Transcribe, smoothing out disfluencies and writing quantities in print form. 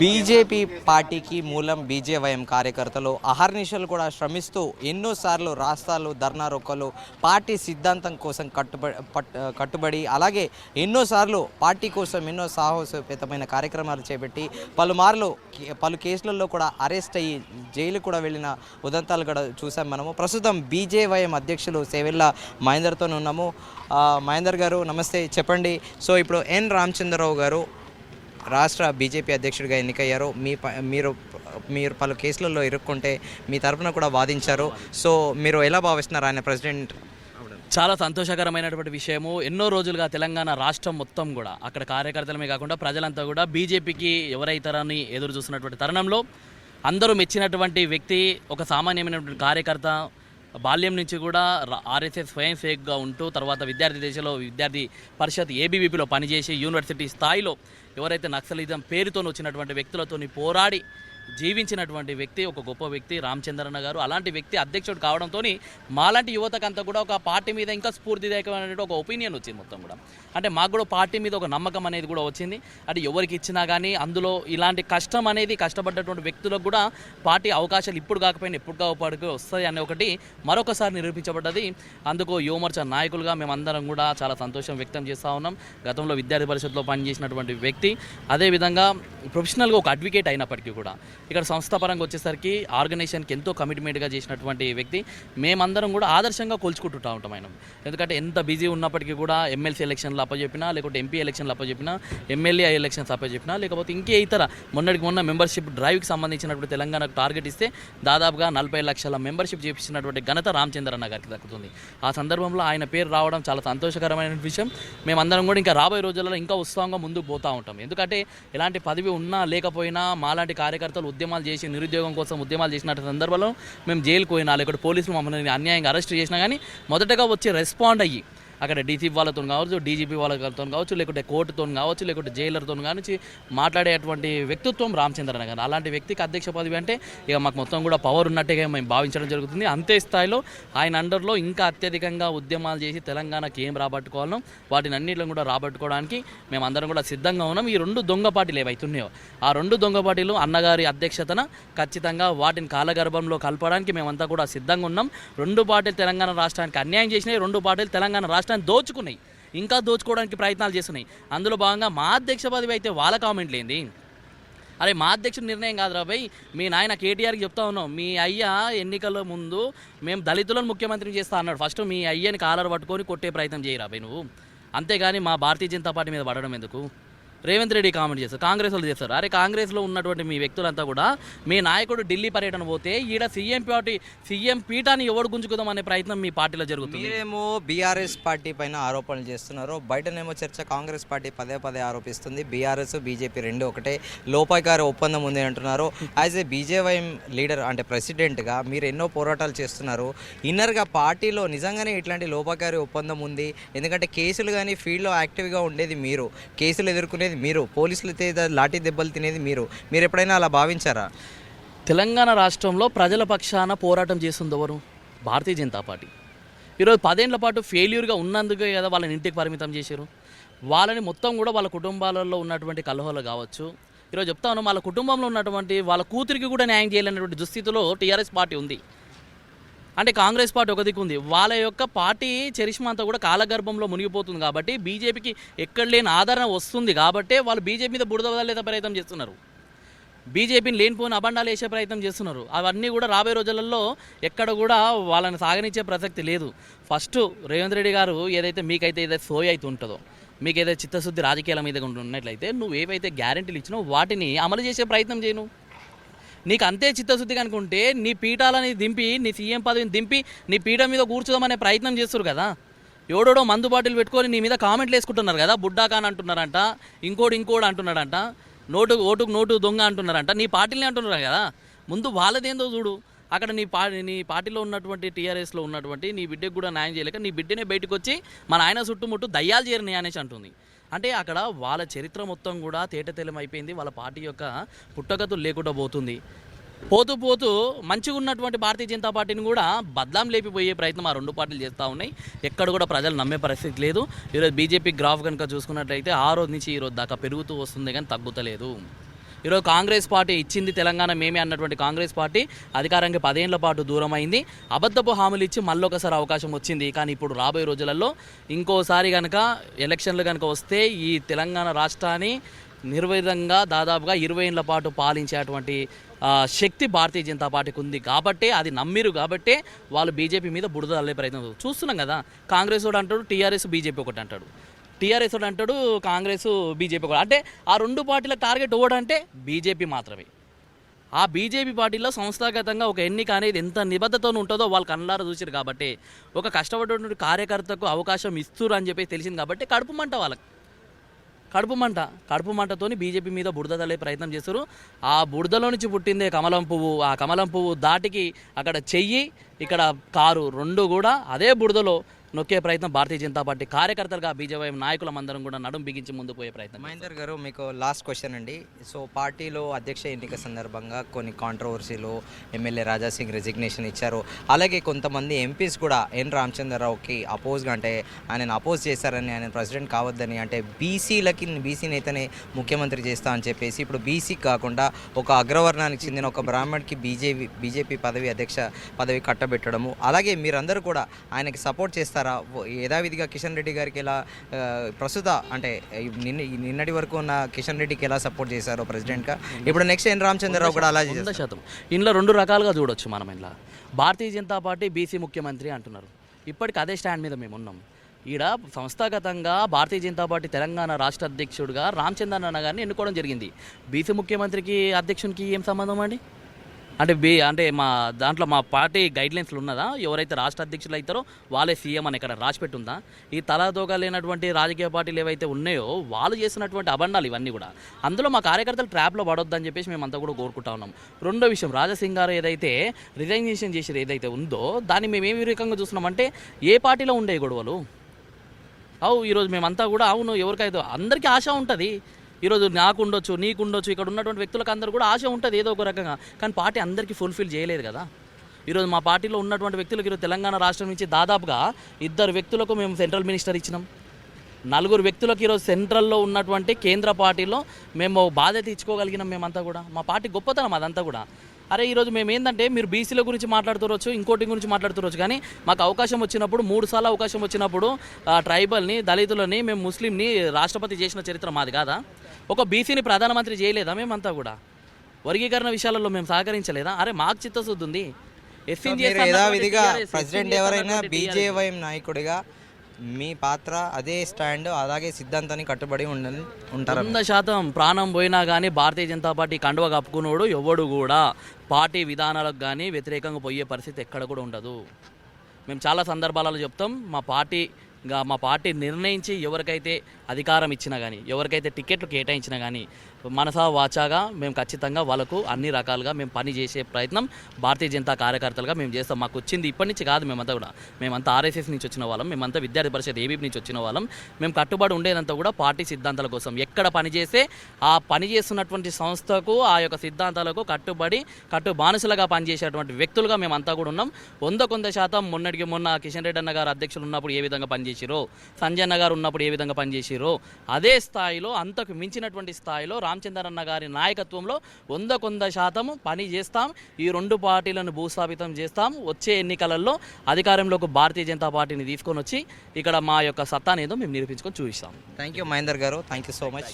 BJP పార్టీకి మూలం BJYM కార్యకర్తలు అహర్నిశలు కూడా శ్రమిస్తూ ఎన్నోసార్లు రాస్తాలు ధర్నా రొక్కలు పార్టీ సిద్ధాంతం కోసం కట్టుబడి అలాగే ఎన్నోసార్లు పార్టీ కోసం ఎన్నో సాహసోపేతమైన కార్యక్రమాలు చేపట్టి పలు కేసులలో కూడా అరెస్ట్ అయ్యి జైలు కూడా వెళ్ళిన ఉదంతాలు కూడా చూసాం మనము. ప్రస్తుతం బీజేవైఎం అధ్యక్షులు సేవెళ్ళ మహేందర్తో ఉన్నాము. మహేందర్ గారు నమస్తే, చెప్పండి. సో ఇప్పుడు ఎన్ రామచంద్రరావు గారు రాష్ట్ర బీజేపీ అధ్యక్షుడిగా ఎన్నికయ్యారు. మీరు పలు కేసులలో ఇరుక్కుంటే మీ తరఫున కూడా వాదించారు. సో మీరు ఎలా భావిస్తున్నారు ఆయన ప్రెసిడెంట్? చాలా సంతోషకరమైనటువంటి విషయము. ఎన్నో రోజులుగా తెలంగాణ రాష్ట్రం మొత్తం కూడా అక్కడ కార్యకర్తలమే కాకుండా ప్రజలంతా కూడా బీజేపీకి ఎవరైతారని ఎదురు చూస్తున్నటువంటి తరుణంలో అందరూ మెచ్చినటువంటి వ్యక్తి, ఒక సామాన్యమైనటువంటి కార్యకర్త, బాల్యం నుంచి కూడా ఆర్ఎస్ఎస్ స్వయం సేవకుగా ఉంటూ తర్వాత విద్యార్థి దశలో విద్యార్థి పరిషత్ ఏబీవీపీలో పనిచేసి యూనివర్సిటీ స్థాయిలో ఎవరైతే నక్సలిజం పేరుతో వచ్చినటువంటి వ్యక్తులతో పోరాడి జీవించినటువంటి వ్యక్తి, ఒక గొప్ప వ్యక్తి రామచంద్రన్న గారు. అలాంటి వ్యక్తి అధ్యక్షుడు కావడంతో మాలాంటి యువతకంతా కూడా ఒక పార్టీ మీద ఇంకా స్ఫూర్తిదాయకమైన ఒక ఒపీనియన్ వచ్చింది మొత్తం కూడా. అంటే మాకు కూడా పార్టీ మీద ఒక నమ్మకం అనేది కూడా వచ్చింది. అంటే ఎవరికి ఇచ్చినా కానీ అందులో ఇలాంటి కష్టం అనేది కష్టపడ్డటువంటి వ్యక్తులకు కూడా పార్టీ అవకాశాలు ఇప్పుడు కాకపోయినా ఎప్పుడు కాపాడుకు వస్తాయి అనే ఒకటి మరొకసారి నిరూపించబడ్డది. అందుకు యువమోర్చా నాయకులుగా మేమందరం కూడా చాలా సంతోషం వ్యక్తం చేస్తూ ఉన్నాం. గతంలో విద్యార్థి పరిషత్లో పనిచేసినటువంటి వ్యక్తి, అదేవిధంగా ప్రొఫెషనల్గా ఒక అడ్వకేట్ అయినప్పటికీ కూడా ఇక్కడ సంస్థాపరంగా వచ్చేసరికి ఆర్గనైజేషన్కి ఎంతో కమిట్మెంట్గా చేసినటువంటి వ్యక్తి. మేమందరం కూడా ఆదర్శంగా కొలుచుకుంటూ ఉంటాం ఆయన. ఎందుకంటే ఎంత బిజీ ఉన్నప్పటికీ కూడా ఎమ్మెల్సీ ఎలక్షన్లు అప్పచెప్పినా, లేకపోతే ఎంపీ ఎలక్షన్లు అప్పచెప్పినా, ఎమ్మెల్యే ఎలక్షన్స్ అప్పచెప్పినా, లేకపోతే ఇంకే ఇతర మొన్న మెంబర్షిప్ డ్రైవ్కి సంబంధించినటువంటి తెలంగాణకు టార్గెట్ ఇస్తే దాదాపుగా 40 లక్షల మెంబర్షిప్ చేపించినటువంటి ఘనత రామచంద్రన్న గారికి దక్కుతుంది. ఆ సందర్భంలో ఆయన పేరు రావడం చాలా సంతోషకరమైన విషయం. మేమందరం కూడా ఇంకా రాబోయే రోజుల్లో ఇంకా ఉత్సాహంగా ముందుకు పోతూ ఉంటాం. ఎందుకంటే ఎలాంటి పదవి ఉన్నా లేకపోయినా మాలాంటి కార్యకర్తలు ఉద్యమాలు చేసి నిరుద్యోగం కోసం ఉద్యమాలు చేసిన సందర్భంలో మేము జైలుకు పోయినా, లేకపోతే పోలీసులు మమ్మల్ని అన్యాయంగా అరెస్ట్ చేసినా కానీ మొదటగా వచ్చి రెస్పాండ్ అయ్యి అక్కడ డీసీపీ వాళ్ళతో కావచ్చు, డీజీపీ వాళ్ళతో కావచ్చు, లేకుంటే కోర్టుతో కావచ్చు, లేకుంటే జైలర్తో కానీ మాట్లాడేటువంటి వ్యక్తిత్వం రామచంద్రన్న గారు. అలాంటి వ్యక్తికి అధ్యక్ష పదవి అంటే ఇక మాకు మొత్తం కూడా పవర్ ఉన్నట్టుగా మేము భావించడం జరుగుతుంది. అంతే స్థాయిలో ఆయన అండర్లో ఇంకా అత్యధికంగా ఉద్యమాలు చేసి తెలంగాణకి ఏం రాబట్టుకోవాలనో వాటిని అన్నింటిని కూడా రాబట్టుకోవడానికి మేము అందరం కూడా సిద్ధంగా ఉన్నాం. ఈ 2 దొంగ పార్టీలు ఏవైతున్నాయో ఆ 2 దొంగ పార్టీలు అన్నగారి అధ్యక్షతన ఖచ్చితంగా వాటిని కాలగర్భంలో కలపడానికి మేమంతా కూడా సిద్ధంగా ఉన్నాం. 2 పార్టీలు తెలంగాణ రాష్ట్రానికి అన్యాయం చేసినాయి, 2 పార్టీలు తెలంగాణ రాష్ట్రాన్ని దోచుకున్నాయి, ఇంకా దోచుకోవడానికి ప్రయత్నాలు చేస్తున్నాయి. అందులో భాగంగా మా అధ్యక్ష పదవి అయితే వాళ్ళ కామెంట్లు ఏంది? అరే మా అధ్యక్షుడు నిర్ణయం కాదు రా భయ్, మీ నాయన కేటీఆర్కి చెప్తా ఉన్నాం, మీ అయ్య ఎన్నికల ముందు మేము దళితులను ముఖ్యమంత్రిని చేస్తా అన్నాడు. ఫస్ట్ మీ అయ్యని కాలర్ పట్టుకొని కొట్టే ప్రయత్నం చేయరా భయ్ నువ్వు, అంతేగాని మా భారతీయ జనతా పార్టీ మీద పడడం ఎందుకు? రేవంత్ రెడ్డి కామెంట్ చేస్తారు, కాంగ్రెస్ వాళ్ళు చేస్తారు. అరే కాంగ్రెస్లో ఉన్నటువంటి మీ వ్యక్తులంతా కూడా మీ నాయకుడు ఢిల్లీ పర్యటన పోతే ఈడ సీఎం పీఠాన్ని ఎవడు గుంజుకుందాం అనే ప్రయత్నం మీ పార్టీలో జరుగుతుంది. మీరేమో బీఆర్ఎస్ పార్టీ పైన ఆరోపణలు చేస్తున్నారు, బయటనేమో చర్చ కాంగ్రెస్ పార్టీ పదే ఆరోపిస్తుంది బీఆర్ఎస్ బీజేపీ 2 ఒకటే, లోపాయికారి ఒప్పందం ఉంది అంటున్నారు. యాజ్ ఏ బీజేవైఎం లీడర్ అంటే ప్రెసిడెంట్గా మీరు ఎన్నో పోరాటాలు చేస్తున్నారు. ఇన్నర్గా పార్టీలో నిజంగానే ఇట్లాంటి లోపాయికారి ఒప్పందం ఉంది? ఎందుకంటే కేసులు కానీ ఫీల్డ్లో యాక్టివ్గా ఉండేది మీరు, కేసులు ఎదుర్కొనేది మీరు, పోలీసులు లాఠీ దెబ్బలు తినేది మీరు ఎప్పుడైనా అలా భావించారా? తెలంగాణ రాష్ట్రంలో ప్రజల పక్షాన పోరాటం చేస్తుంది ఎవరు? భారతీయ జనతా పార్టీ. ఈరోజు 10 ఏళ్ల పాటు ఫెయిల్యూర్గా ఉన్నందుకే కదా వాళ్ళని ఇంటికి పరిమితం చేశారు. వాళ్ళని మొత్తం కూడా వాళ్ళ కుటుంబాలలో ఉన్నటువంటి కలహాలు కావచ్చు, ఈరోజు చెప్తాను వాళ్ళ కుటుంబంలో ఉన్నటువంటి వాళ్ళ కూతురికి కూడా న్యాయం చేయాలనేటువంటి దుస్థితిలో టీఆర్ఎస్ పార్టీ ఉంది. అంటే కాంగ్రెస్ పార్టీ ఒక దిక్కు ఉంది, వాళ్ళ యొక్క పార్టీ చరిష్మా అంతా కూడా కాలగర్భంలో మునిగిపోతుంది. కాబట్టి బీజేపీకి ఎక్కడ లేని ఆదరణ వస్తుంది కాబట్టి వాళ్ళు బీజేపీ మీద బురద వదిలేసే ప్రయత్నం చేస్తున్నారు, బీజేపీని లేనిపోయిన అబండాలు వేసే ప్రయత్నం చేస్తున్నారు. అవన్నీ కూడా రాబోయే రోజులలో ఎక్కడ కూడా వాళ్ళని సాగనిచ్చే ప్రసక్తి లేదు. ఫస్ట్ రేవంత్ రెడ్డి గారు ఏదైతే మీకైతే ఏదైతే సోయి అయితే ఉంటుందో, మీకు ఏదైతే చిత్తశుద్ధి రాజకీయాల మీద ఉన్నట్లయితే నువ్వు ఏవైతే గ్యారెంటీలు ఇచ్చినావు వాటిని అమలు చేసే ప్రయత్నం చేయను. నీకు అంతే చిత్తశుద్ధి కనుకుంటే నీ పీఠాలని దింపి, నీ సీఎం పదవిని దింపి నీ పీఠం మీద కూర్చుదామనే ప్రయత్నం చేస్తారు కదా. ఎవడోడో మందు బాటిల్ పెట్టుకొని నీ మీద కామెంట్లు వేసుకుంటున్నారు కదా, బుడ్డాకాన్ అంటున్నారంట, ఇంకోడు అంటున్నాడంట, ఓటుకు నోటు దొంగ అంటున్నారంట, నీ పార్టీని అంటున్నారు కదా. ముందు వాళ్ళదేందో చూడు. అక్కడ నీ పార్టీలో ఉన్నటువంటి టీఆర్ఎస్లో ఉన్నటువంటి నీ బిడ్డకు కూడా న్యాయం చేయలేక నీ బిడ్డనే బయటకు వచ్చి మన ఆయన చుట్టుముట్టు దయ్యాలు చేరినాయి అనేసి అంటుంది. అంటే అక్కడ వాళ్ళ చరిత్ర మొత్తం కూడా తేటతెల్లం అయిపోయింది. వాళ్ళ పార్టీ యొక్క పుట్టగతులు లేకుండా పోతుంది. పోతూ మంచిగా ఉన్నటువంటి భారతీయ జనతా పార్టీని కూడా బద్లాం లేపిపోయే ప్రయత్నం ఆ 2 పార్టీలు చేస్తూ ఉన్నాయి. ఎక్కడ కూడా ప్రజలు నమ్మే పరిస్థితి లేదు. ఈరోజు బీజేపీ గ్రాఫ్ కనుక చూసుకున్నట్లయితే ఆ రోజు నుంచి ఈ రోజు దాకా పెరుగుతూ వస్తుంది కానీ తగ్గుతలేదు. ఈరోజు కాంగ్రెస్ పార్టీ ఇచ్చింది తెలంగాణ మేమే అన్నటువంటి కాంగ్రెస్ పార్టీ అధికారానికి 10 ఏళ్ల పాటు దూరం అయింది. అబద్ధపు హామీలు ఇచ్చి మళ్ళొకసారి అవకాశం వచ్చింది. కానీ ఇప్పుడు రాబోయే రోజులలో ఇంకోసారి కనుక ఎలక్షన్లు కనుక వస్తే ఈ తెలంగాణ రాష్ట్రాన్ని నిర్విధంగా దాదాపుగా 20 ఏళ్ల పాటు పాలించేటువంటి శక్తి భారతీయ జనతా పార్టీకి ఉంది. కాబట్టే అది నమ్మిరు, కాబట్టే వాళ్ళు బీజేపీ మీద బురద చల్లే ప్రయత్నం చూస్తున్నాం కదా. కాంగ్రెస్ వాడు అంటాడు, టీఆర్ఎస్ బీజేపీ ఒకటి అంటాడు, టీఆర్ఎస్ వాడు అంటాడు, కాంగ్రెస్ బీజేపీ ఒకటి. అంటే ఆ రెండు పార్టీల టార్గెట్ ఓడంటే బీజేపీ మాత్రమే. ఆ బీజేపీ పార్టీలో సంస్థాగతంగా ఒక ఎన్నిక అనేది ఎంత నిబద్ధతతో ఉంటుందో వాళ్ళు కళ్ళారా చూసారు. కాబట్టి ఒక కష్టపడేటువంటి కార్యకర్తకు అవకాశం ఇస్తురు అని చెప్పి తెలిసింది. కాబట్టి కడుపు మంటతోని బీజేపీ మీద బురద తల్లే ప్రయత్నం చేస్తారు. ఆ బురదలో నుంచి పుట్టిందే కమలం పువ్వు. ఆ కమలం పువ్వు దాటికి అక్కడ చెయ్యి, ఇక్కడ కారు రెండు కూడా అదే బురదలో నొక్కే ప్రయత్నం భారతీయ జనతా పార్టీ కార్యకర్తలుగా బీజేవైఎం నాయకులం అందరం కూడా నడుం బిగించి ముందు పోయే ప్రయత్నం. మహేందర్ గారు, మీకు లాస్ట్ క్వశ్చన్ అండి. సో పార్టీలో అధ్యక్ష ఎన్నిక సందర్భంగా కొన్ని కాంట్రవర్సీలు, ఎమ్మెల్యే రాజాసింగ్ రెసిగ్నేషన్ ఇచ్చారు. అలాగే కొంతమంది ఎంపీస్ కూడా ఎన్ రామచంద్రరావుకి అపోజ్గా, అంటే ఆయనను అపోజ్ చేశారని, ఆయన ప్రెసిడెంట్ కావద్దని, అంటే బీసీ నేతనే ముఖ్యమంత్రి చేస్తా అని చెప్పేసి ఇప్పుడు బీసీ కాకుండా ఒక అగ్రవర్ణానికి చెందిన ఒక బ్రాహ్మణ్కి బీజేపీ అధ్యక్ష పదవి కట్టబెట్టడము. అలాగే మీరందరూ కూడా ఆయనకి సపోర్ట్ చేస్తారా? యథావిధిగా కిషన్ రెడ్డి గారికి ఎలా ప్రస్తుత అంటే నిన్నటి వరకు ఉన్న కిషన్ రెడ్డికి ఎలా సపోర్ట్ చేశారో ప్రెసిడెంట్గా, ఇప్పుడు నెక్స్ట్ ఎన్ రామచంద్రరావు కూడా అలా 100%. ఇందులో రెండు రకాలుగా చూడొచ్చు మనం. ఇంట్లో భారతీయ జనతా పార్టీ బీసీ ముఖ్యమంత్రి అంటున్నారు. ఇప్పటికి అదే స్టాండ్ మీద మేము ఉన్నాం. ఈడ సంస్థాగతంగా భారతీయ జనతా పార్టీ తెలంగాణ రాష్ట్ర అధ్యక్షుడిగా రామచంద్రన్న గారిని ఎన్నుకోవడం జరిగింది. బీసీ ముఖ్యమంత్రికి అధ్యక్షునికి ఏం సంబంధం అండి? అంటే మా దాంట్లో మా పార్టీ గైడ్లైన్స్లో ఉన్నదా? ఎవరైతే రాష్ట్ర అధ్యక్షులు అవుతారో వాళ్ళే సీఎం అని ఇక్కడ రాసిపెట్టుందా? ఈ తలాదోగా లేనటువంటి రాజకీయ పార్టీలు ఏవైతే ఉన్నాయో వాళ్ళు చేసినటువంటి అబండాలు ఇవన్నీ కూడా. అందులో మా కార్యకర్తలు ట్రాప్లో పడొద్దని చెప్పేసి మేమంతా కూడా కోరుకుంటా ఉన్నాం. రెండో విషయం, రాజాసింగ్ గారు ఏదైతే రిజైనేషన్ చేసేది ఏదైతే ఉందో దాన్ని మేము ఏ రకంగా చూస్తున్నామంటే ఏ పార్టీలో ఉండే గొడవలు ఈరోజు మేమంతా కూడా అవును ఎవరికైతే అందరికీ ఆశ ఉంటుంది. ఈరోజు నాకు ఉండొచ్చు, నీకు ఉండొచ్చు, ఇక్కడ ఉన్నటువంటి వ్యక్తులకు అందరూ కూడా ఆశ ఉంటుంది ఏదో ఒక రకంగా. కానీ పార్టీ అందరికీ ఫుల్ఫిల్ చేయలేదు కదా. ఈరోజు మా పార్టీలో ఉన్నటువంటి వ్యక్తులకు ఈరోజు తెలంగాణ రాష్ట్రం నుంచి దాదాపుగా 2 వ్యక్తులకు మేము సెంట్రల్ మినిస్టర్ ఇచ్చినాం. 4 వ్యక్తులకు ఈరోజు సెంట్రల్లో ఉన్నటువంటి కేంద్ర పార్టీలో మేము బాధ్యత ఇచ్చుకోగలిగినాం. మేమంతా కూడా మా పార్టీ గొప్పతనం అదంతా కూడా. అరే ఈరోజు మేము ఏంటంటే మీరు బీసీల గురించి మాట్లాడుతురవచ్చు, ఇంకోటి గురించి మాట్లాడుతురవచ్చు, కానీ మాకు అవకాశం వచ్చినప్పుడు 3 సార్లు అవకాశం వచ్చినప్పుడు ట్రైబల్ని, దళితులని, మేము ముస్లింని రాష్ట్రపతి చేసిన చరిత్ర మాది కాదా? ఒక బీసీని ప్రధానమంత్రి చేయలేదా? మేమంతా కూడా వర్గీకరణ విషయాలలో మేము సహకరించలేదా? అరే మాకు చిత్తశుద్ధి ఉంది. యథావిధిగా ప్రెసిడెంట్ ఎవరైనా బీజేవైఎం నాయకుడిగా మీ పాత్ర అదే స్టాండ్, అలాగే సిద్ధాంతాన్ని కట్టుబడి ఉంటారు. 100% ప్రాణం పోయినా కానీ భారతీయ జనతా పార్టీ కండువ కప్పుకున్నాడు ఎవడు కూడా పార్టీ విధానాలకు కానీ వ్యతిరేకంగా పోయే పరిస్థితి ఎక్కడ కూడా ఉండదు. మేము చాలా సందర్భాలలో చెప్తాం, మా పార్టీ నిర్ణయించి ఎవరికైతే అధికారం ఇచ్చినా కానీ, ఎవరికైతే టికెట్లు కేటాయించినా కానీ మనసా వాచాగా మేము ఖచ్చితంగా వాళ్ళకు అన్ని రకాలుగా మేము పని చేసే ప్రయత్నం భారతీయ జనతా కార్యకర్తలుగా మేము చేస్తాం. మాకు వచ్చింది ఇప్పటి నుంచి కాదు, మేమంతా ఆర్ఎస్ఎస్ నుంచి వచ్చిన వాళ్ళం, మేమంతా విద్యార్థి పరిషత్ ఏబీపీ నుంచి వచ్చిన వాళ్ళం. మేము కట్టుబడి ఉండేదంతా కూడా పార్టీ సిద్ధాంతాల కోసం. ఎక్కడ పని చేస్తే ఆ పని చేస్తున్నటువంటి సంస్థకు, ఆ యొక్క సిద్ధాంతాలకు కట్టుబడి బానిసలుగా పనిచేసేటువంటి వ్యక్తులుగా మేమంతా కూడా ఉన్నాం. 100% మొన్నటికి మొన్న కిషన్ రెడ్డి అన్న గారు అధ్యక్షులు ఉన్నప్పుడు ఏ విధంగా పనిచేసిరో, సంజయ్ అన్న గారు ఉన్నప్పుడు ఏ విధంగా పనిచేసిరో అదే స్థాయిలో, అంతకు మించినటువంటి స్థాయిలో రామచంద్రన్న గారి నాయకత్వంలో 100% పని చేస్తాం. ఈ 2 పార్టీలను భూస్థాపితం చేస్తాం. వచ్చే ఎన్నికలలో అధికారంలోకి భారతీయ జనతా పార్టీని తీసుకొని వచ్చి ఇక్కడ మా యొక్క సత్తానేదో మేము నిరూపించుకొని చూపిస్తాం. థ్యాంక్ యూ మహేందర్ గారు, థ్యాంక్ యూ సో మచ్.